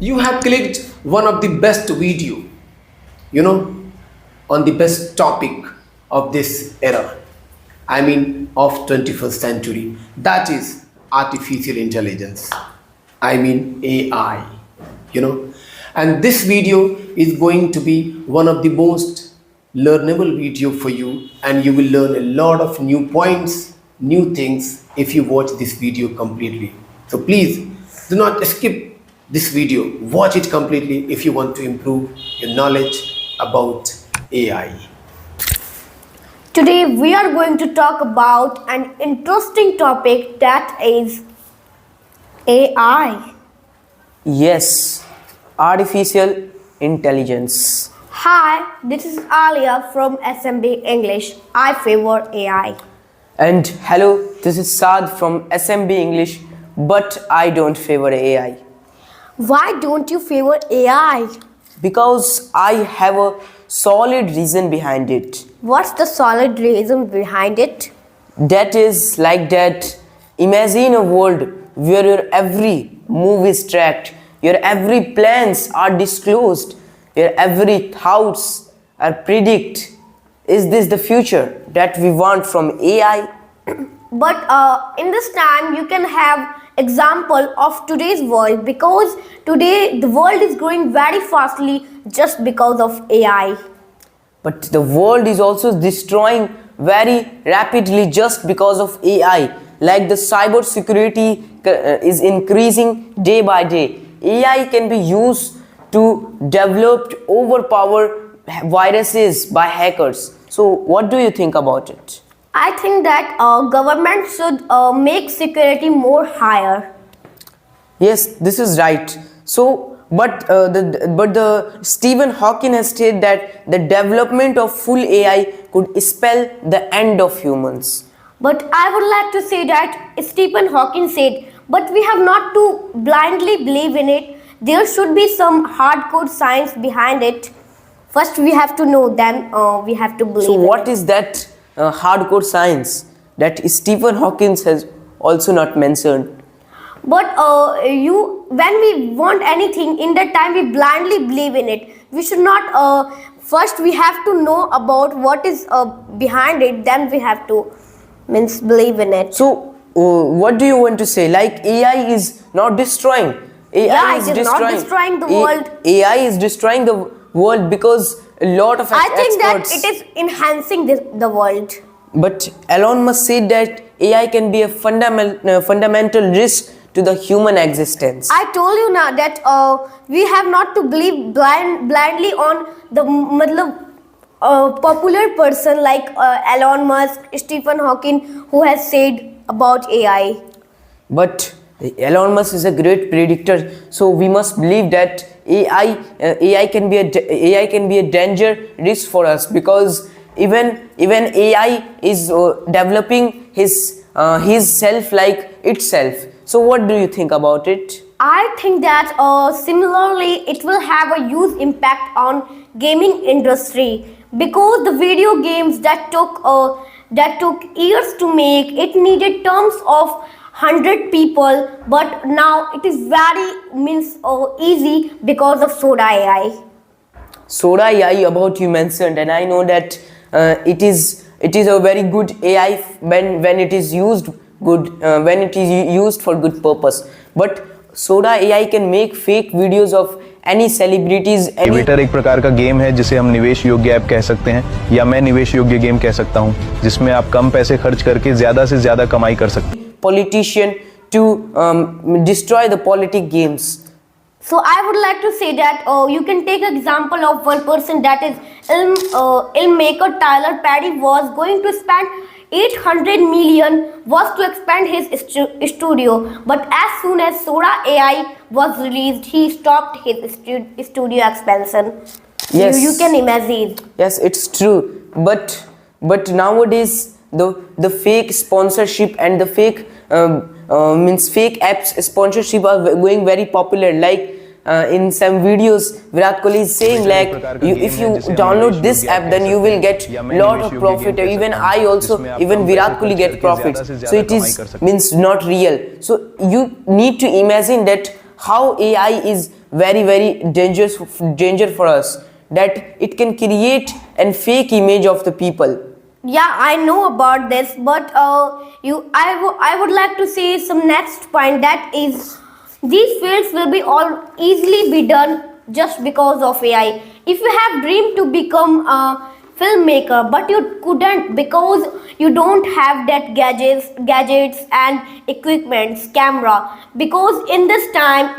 you have clicked one of the best video, you know, on the best topic of this era. I mean, of 21st century. That is artificial intelligence. I mean, AI, you know. And this video is going to be one of the most learnable video for you, and you will learn a lot of new points, new things if you watch this video completely. So please do not skip this video. Watch it completely if you want to improve your knowledge about AI. Today we are going to talk about an interesting topic, that is AI. Yes, artificial intelligence. Hi, this is Alia from SMB English. I favor AI. And hello, this is Saad from SMB English, but I don't favor AI. Why don't you favor AI? Because I have a solid reason behind it. What's the solid reason behind it? That is like that. Imagine a world where your every move is tracked, your every plans are disclosed, your every thoughts are predict. Is this the future that we want from AI? But in this time you can have example of today's world, because today the world is growing very fastly just because of AI. But the world is also destroying very rapidly just because of AI. Like the cyber security is increasing day by day. AI can be used to develop overpower viruses by hackers. So what do you think about it? I think that government should make security more higher. Yes, this is right. So, but the Stephen Hawking has stated that the development of full AI could spell the end of humans. But I would like to say that Stephen Hawking said, but we have not to blindly believe in it. There should be some hardcore science behind it. First we have to know, then we have to believe. So, what in it. is that hardcore science that Stephen Hawking has also not mentioned? But when we want anything, in that time we blindly believe in it. We should not. First, we have to know about what is behind it. Then we have to believe in it. So, what do you want to say? Like AI is not destroying. AI is not destroying the world. AI is destroying the world because a lot of I think that experts. it is enhancing the world. But Elon Musk said that AI can be a fundamental risk to the human existence. I told you now that we have not to believe blindly on the popular person like Elon Musk, Stephen Hawking, who has said about AI. But Elon Musk is a great predictor, so we must believe that AI can be a danger risk for us, because even AI is developing his self like itself. So what do you think about it? I think that similarly it will have a huge impact on gaming industry, because the video games that took years to make, it needed terms of 100 people, but now it is very easy because of Soda AI. Soda AI about you mentioned, and I know that it is a very good AI when it is used when it is used for good purpose. But Soda AI can make fake videos of any celebrities. Twitter एक प्रकार का game है जिसे हम निवेश योग्य app कह सकते हैं, या मैं निवेश योग्य गेम कह सकता हूं, जिसमें आप कम पैसे खर्च करके ज्यादा से ज्यादा कमाई कर सकते हैं. Politician to destroy the politic games. So I would like to say that you can take an example of one person, that is filmmaker Tyler Perry was going to spend 800 million was to expand his studio, but as soon as Soda AI was released, he stopped his studio expansion. Yes, you can imagine. Yes, it's true. But nowadays the fake sponsorship and the fake fake apps sponsorship are going very popular. Like in some videos, Virat Kohli is saying like, if you download this app, then you will get lot of profit. Even Virat Kohli get profits. So it is not real. So you need to imagine that how AI is very danger for us, that it can create a fake image of the people. Yeah, I know about this, but I would like to say some next point, that is these fields will be all easily be done just because of AI. If you have dreamed to become a filmmaker but you couldn't because you don't have that gadgets and equipments, camera, because in this time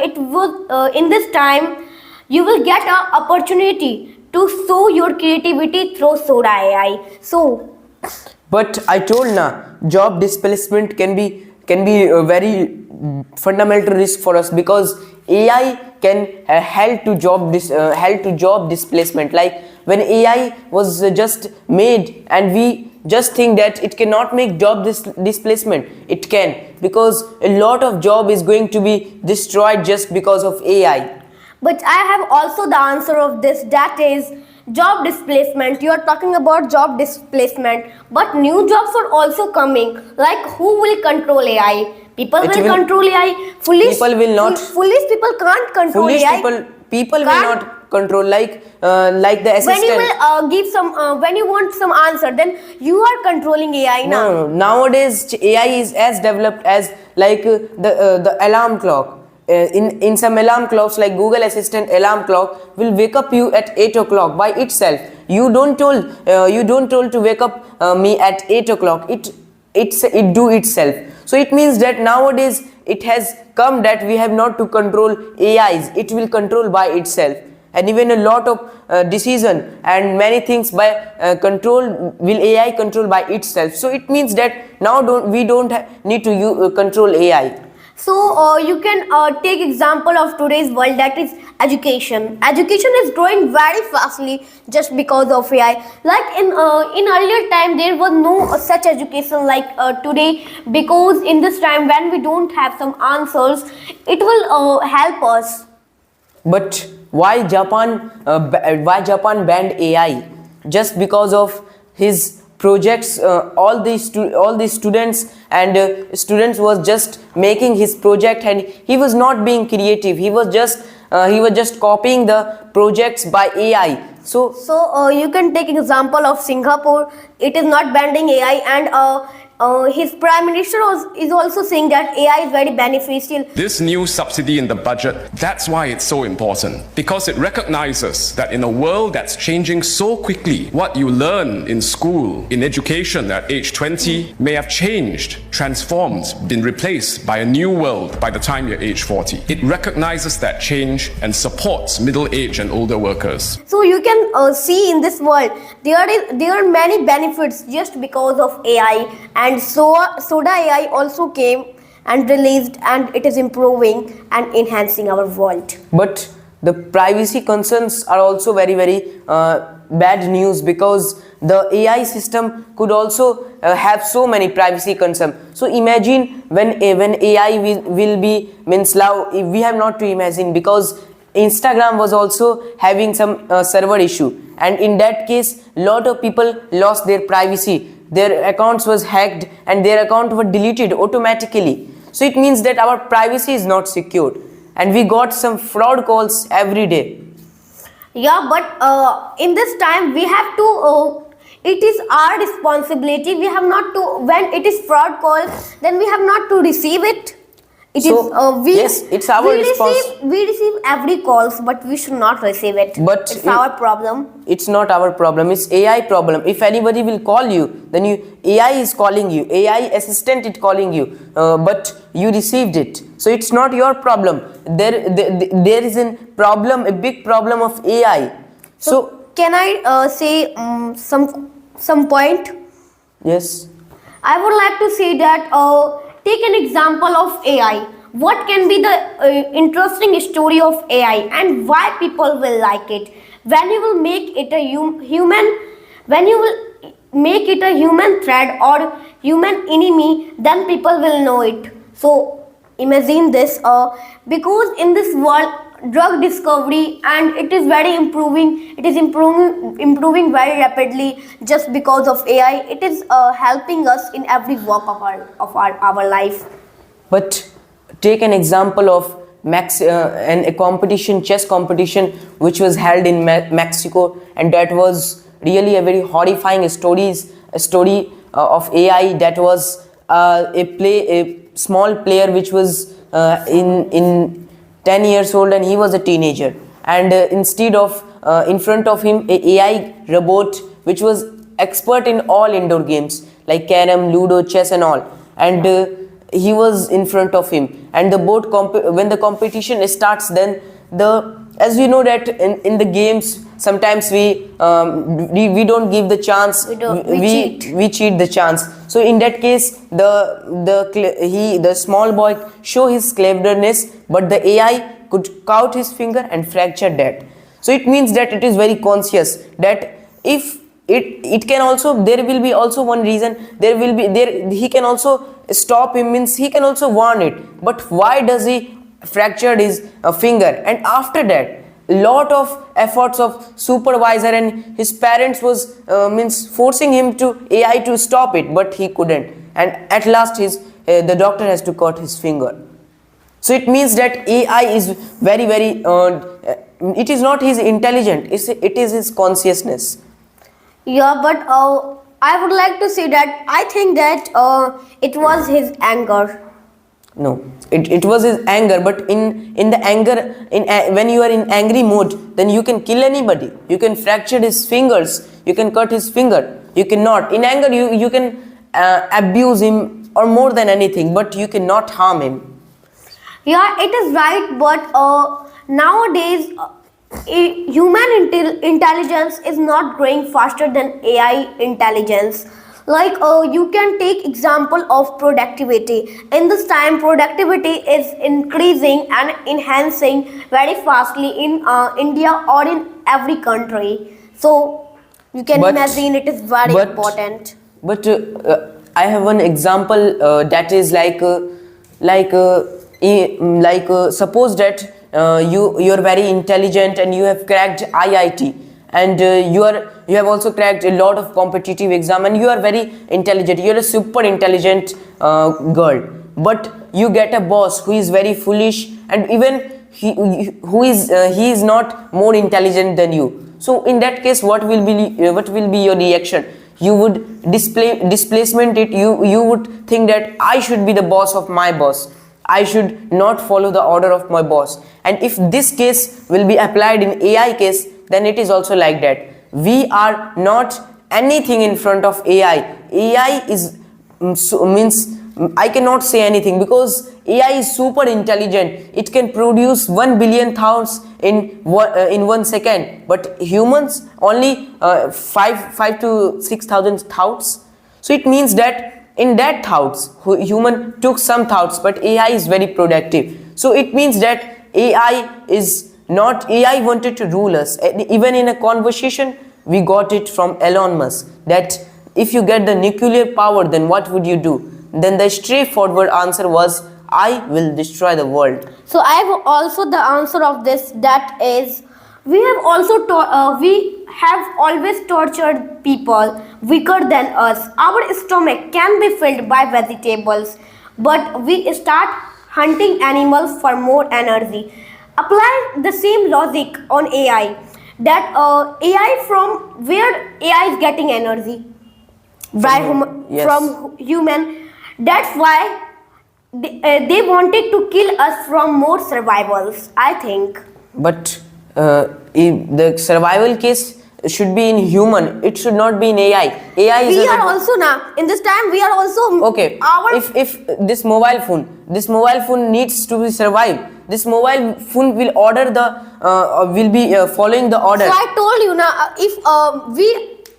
you will get an opportunity to show your creativity through Soda AI. So But I told na, job displacement can be a very fundamental risk for us, because AI can help to job displacement. Like when AI was just made, and we just think that it cannot make job displacement. It can, because a lot of job is going to be destroyed just because of AI. but I have also the answer of this, that is job displacement. You are talking about job displacement, but new jobs are also coming. Like who will control AI? People will control AI. People will not. Foolish people can't control Foolish AI. people will not control, like the assistant. When you will give some, when you want some answer, then you are controlling AI now. No, nowadays AI is as developed as like the alarm clock. In some alarm clocks, like Google Assistant alarm clock will wake up you at 8 o'clock by itself. You don't told to wake up me at 8 o'clock. It do itself. So it means that nowadays it has come that we have not to control AIs. It will control by itself. And even a lot of decision and many things by will AI control by itself. So it means that now we don't need to control AI. So you can take example of today's world, that is education. Education is growing very fastly just because of AI. Like in earlier time there was no such education like today, because in this time when we don't have some answers, it will help us. But why Japan banned AI? Just because of his projects. All these students and students was just making his project, and he was not being creative. He was just copying the projects by AI. So you can take example of Singapore. It is not banning AI, and his prime minister is also saying that AI is very beneficial. This new subsidy in the budget, that's why it's so important, because it recognizes that in a world that's changing so quickly, what you learn in school, in education at age 20 may have changed, transformed, been replaced by a new world by the time you're age 40. It recognizes that change and supports middle-aged and older workers. So you can see in this world there are many benefits just because of AI, and Soda AI also came and released, and it is improving and enhancing our world. But the privacy concerns are also very bad news, because the AI system could also have so many privacy concerns. So imagine when AI will be means now, we have not to imagine, because Instagram was also having some server issue, and in that case lot of people lost their privacy. Their accounts was hacked and their account were deleted automatically. So it means that our privacy is not secured, and we got some fraud calls every day. Yeah, but in this time we have to it is our responsibility. We have not to, when it is fraud call, then we have not to receive it. Yes, it's our response. We receive every calls, but we should not receive it. But it's our problem. It's not our problem. It's AI problem. If anybody will call you, then AI is calling you. AI assistant is calling you, but you received it. So it's not your problem. There is a problem, a big problem of AI. So can I say some point? Yes. I would like to say that take an example of AI. What can be the interesting story of AI, and why people will like it? When you will make it a human threat or human enemy, then people will know it. So imagine this, because in this world drug discovery, and it is very improving. It is improving very rapidly just because of AI. It is helping us in every walk of our life. But take an example of a competition, chess competition, which was held in Mexico, and that was really a very horrifying story of AI. That was a small player which was in 10 years old, and he was a teenager, and instead of in front of him a AI robot which was expert in all indoor games like carom, ludo, chess and all, and he was in front of him, and the board when the competition starts, then as we know that in the games sometimes we don't give the chance, we cheat the chance. So in that case the small boy show his cleverness, but the AI could count his finger and fracture that. So it means that it is very conscious, that if it can also, there will be also one reason, he can also stop him, means he can also warn it, but why does he fractured his finger? And after that lot of efforts of supervisor and his parents was means forcing him to AI to stop it, but he couldn't, and at last the doctor has to cut his finger. So it means that AI is very it is not his intelligence, it is his consciousness. Yeah, but I would like to say that I think that it was his anger. No, it was his anger, but in the anger, when you are in angry mode, then you can kill anybody, you can fracture his fingers, you can cut his finger, you cannot, in anger you can abuse him or more than anything, but you cannot harm him. Yeah, it is right, but nowadays human intelligence is not growing faster than AI intelligence. Like you can take example of productivity. In this time, productivity is increasing and enhancing very fastly in India or in every country. So you can imagine it is very important. But I have one example that is suppose that you are very intelligent and you have cracked IIT, and you have also cracked a lot of competitive exam, and you are very intelligent, you are a super intelligent girl, but you get a boss who is very foolish, and even he is not more intelligent than you. So in that case, what will be your reaction? You would displacement it, you would think that I should be the boss of my boss, I should not follow the order of my boss. And if this case will be applied in AI case, then it is also like that. We are not anything in front of AI. AI is means I cannot say anything, because AI is super intelligent. It can produce 1 billion thoughts in 1 second, but humans only 5 to 6,000 thoughts. So it means that in that thoughts, human took some thoughts, but AI is very productive. So it means that AI wanted to rule us. Even in a conversation, we got it from Elon Musk, that if you get the nuclear power, then what would you do? Then the straightforward answer was, I will destroy the world. So I have also the answer of this, that is, we have always tortured people weaker than us. Our stomach can be filled by vegetables, but we start hunting animals for more energy. Apply the same logic on AI. That AI, from where AI is getting energy? Yes. From human. That's why they wanted to kill us from more survivals, I think. But the survival case should be in human, it should not be in AI. AI is we are also now in this time, we are also okay. If this mobile phone needs to be survive, this mobile phone will order will be following the order. So I told you now, if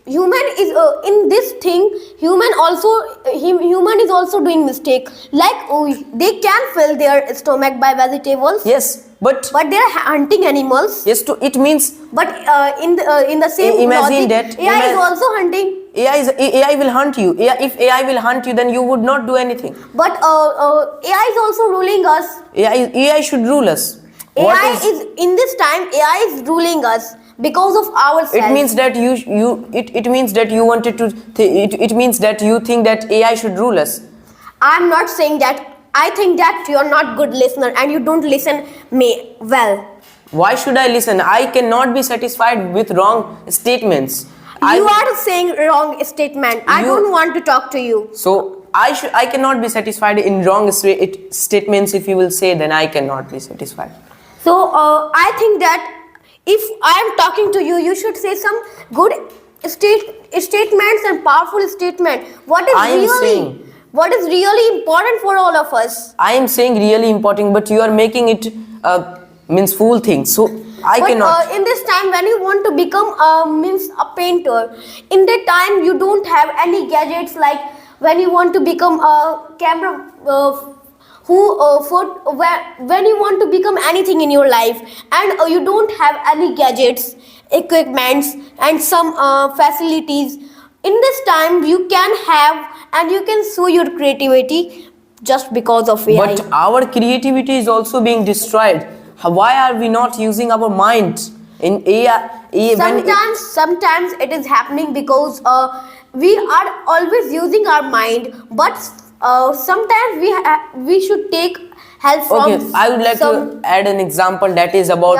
human is in this thing, human is also doing mistake. Like they can fill their stomach by vegetables. Yes, but they are hunting animals. Yes, it means. But in the same imagine logic, that AI is also hunting. AI will hunt you. If AI will hunt you, then you would not do anything. But AI is also ruling us. AI should rule us. AI is in this time. AI is ruling us because of ourselves. It means that it means that you wanted to. It means that you think that AI should rule us. I'm not saying that. I think that you're not good listener and you don't listen me well. Why should I listen? I cannot be satisfied with wrong statements. You are saying wrong statement. I You- don't want to talk to you. So I cannot be satisfied in wrong statements. If you will say, then I cannot be satisfied. So I think that if I am talking to you, you should say some good statements and powerful statement. What is really important for all of us? I am saying really important, but you are making it means fool things. So I But cannot. in this time, when you want to become means a painter, in that time you don't have any gadgets. Like when you want to become a camera, when you want to become anything in your life, and you don't have any gadgets, equipments, and some facilities. In this time, you can have and you can show your creativity just because of AI. But our creativity is also being destroyed. Why are we not using our mind in AI? Sometimes it is happening because we are always using our mind, but sometimes we should take help from. Okay, I would like some, to add an example that is about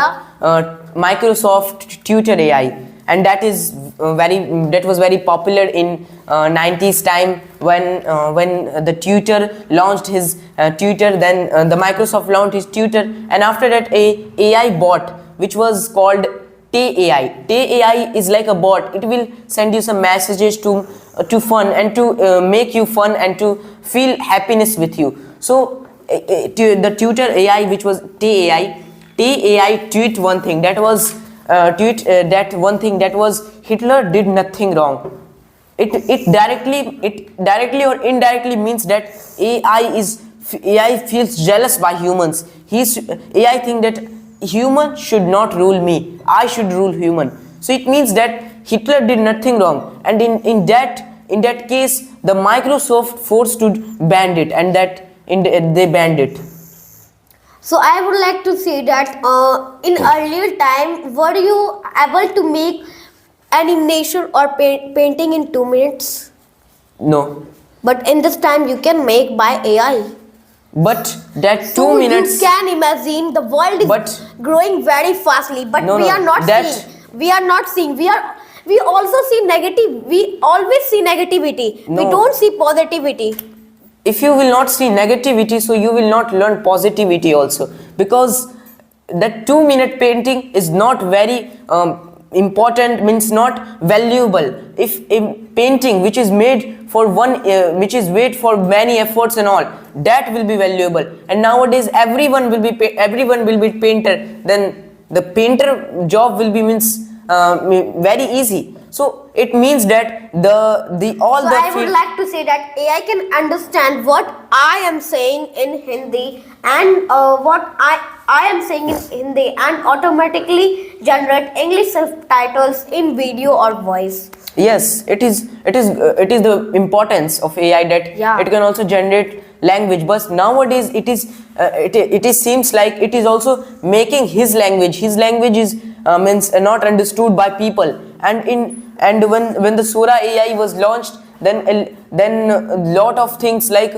Microsoft Tutor AI, and that was very popular in 90s time when the Tutor launched his Tutor. Then the Microsoft launched his Tutor, and after that a AI bot which was called Tay AI. Tay AI is like a bot. It will send you some messages to fun and to make you fun and to feel happiness with you. So the Tutor AI, which was Tay AI tweet one thing that was Hitler did nothing wrong. It directly or indirectly means that AI feels jealous by humans. AI think that human should not rule me, I should rule human. So it means that Hitler did nothing wrong, and in that case the Microsoft forced to ban it, and they banned it. So I would like to say that in earlier time, were you able to make animation or painting in 2 minutes? No, But in this time, you can make by AI. but that 2 So minutes. you can imagine the world is But- growing very fastly, but No, we no, are not that- seeing. We are not seeing. We also see negative. We always see negativity. We No. don't see positivity. If you will not see negativity, so you will not learn positivity also, because that 2-minute painting is not very important, means not valuable. If a painting which is made for which is made for many efforts and all, that will be valuable. And nowadays everyone will be painter, then the painter job will be very easy. So it means that I would like to say that AI can understand what I am saying in Hindi and what I am saying in Hindi, and automatically generate English subtitles in video or voice. Yes, it is the importance of AI that Yeah. it can also generate language. But nowadays it seems like it is also making his language. His language is means not understood by people. And when the Sora AI was launched, then a lot of things, like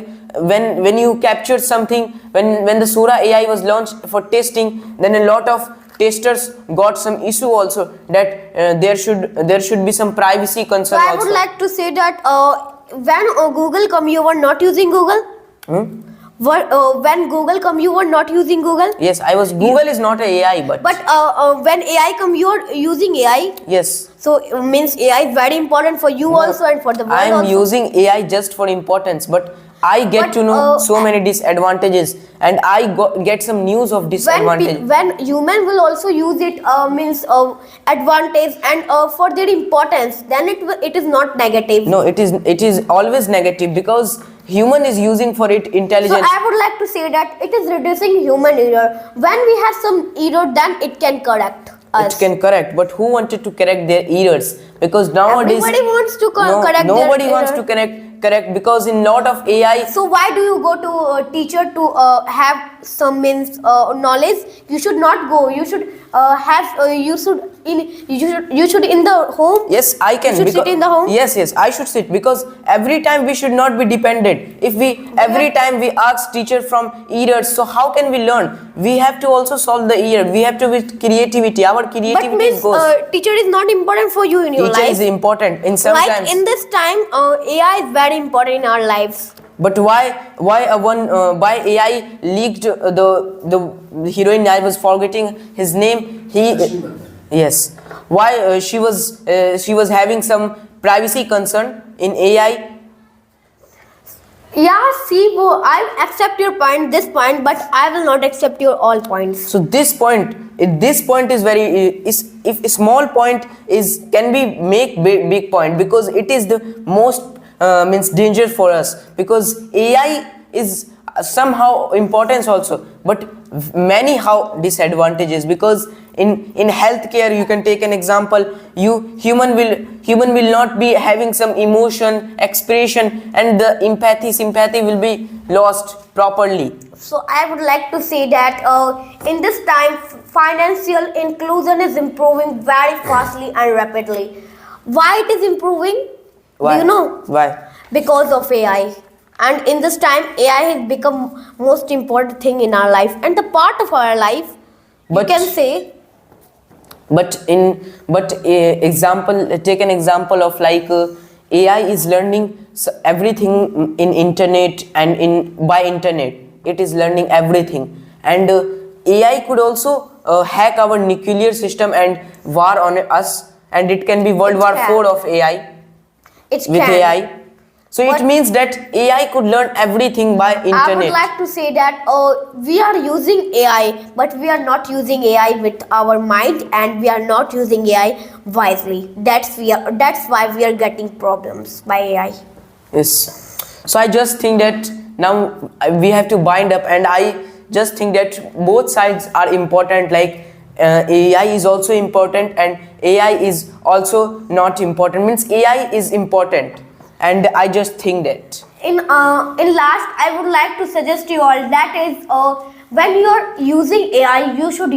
when you capture something, when the Sora AI was launched for testing, then a lot of testers got some issue also, that there should be some privacy So concern I also. would like to say that when Google come, you were not using Google. When Google come, you were not using Google. Yes, Google is not a AI, but But when AI come, you are using AI. yes, So means AI is very important for you also and for the world I am also. using AI just for importance, but I get But, to know so many disadvantages, and I get some news of disadvantage. when human will also use it means advantage and for their importance, then it is not negative. No, it is always negative, because human is using for it So intelligence. I would like to say that it is reducing human error. When we have some error, then it can correct us. It can correct, but who wanted to correct their errors? Because nowadays Everybody wants to correct their nobody wants error. to correct, because in lot of AI. So why do you go to a teacher to have some means knowledge? You should not go. You should you should in the home. Yes, I can. You should sit in the home. Yes, I should sit, because every time we should not be dependent. If we every time we ask teacher from errors, so how can we learn? We have to also solve the error. We have to with creativity. Our But creativity Miss, goes. teacher is not important for you in your Teacher life. is important in some Like times. in this time, AI is very important in our lives. But why why AI leaked the heroine? I was forgetting his name. Yes. Why she was having some privacy concern in AI. Yeah, see, I accept your point, this point, but I will not accept your all points. So this point is very if a small point is can be make big point, because it is the most means danger for us, because AI is somehow importance also, but many how disadvantages, because in healthcare you can take an example. Human will not be having some emotion, expression, and the sympathy will be lost properly. So I would like to say that in this time, financial inclusion is improving very fastly and rapidly. Why it is improving? Why? Do you know? Why? Because of AI. And in this time, AI has become most important thing in our life and the part of our life. But- you can say. Take an example of like AI is learning everything in internet, and by internet it is learning everything, and AI could also hack our nuclear system and war on us, and it can be World War can. IV of AI It with can. AI. So But- it means that AI could learn everything by internet. I would like to say that we are using AI, but we are not using AI with our mind, and we are not using AI wisely. That's why we are getting problems by AI. Yes. So I just think that now we have to bind up, and I just think that both sides are important. Like AI is also important, and AI is also not important. Means AI is important, and I just think that. In last, I would like to suggest you all that is when you are using AI, you should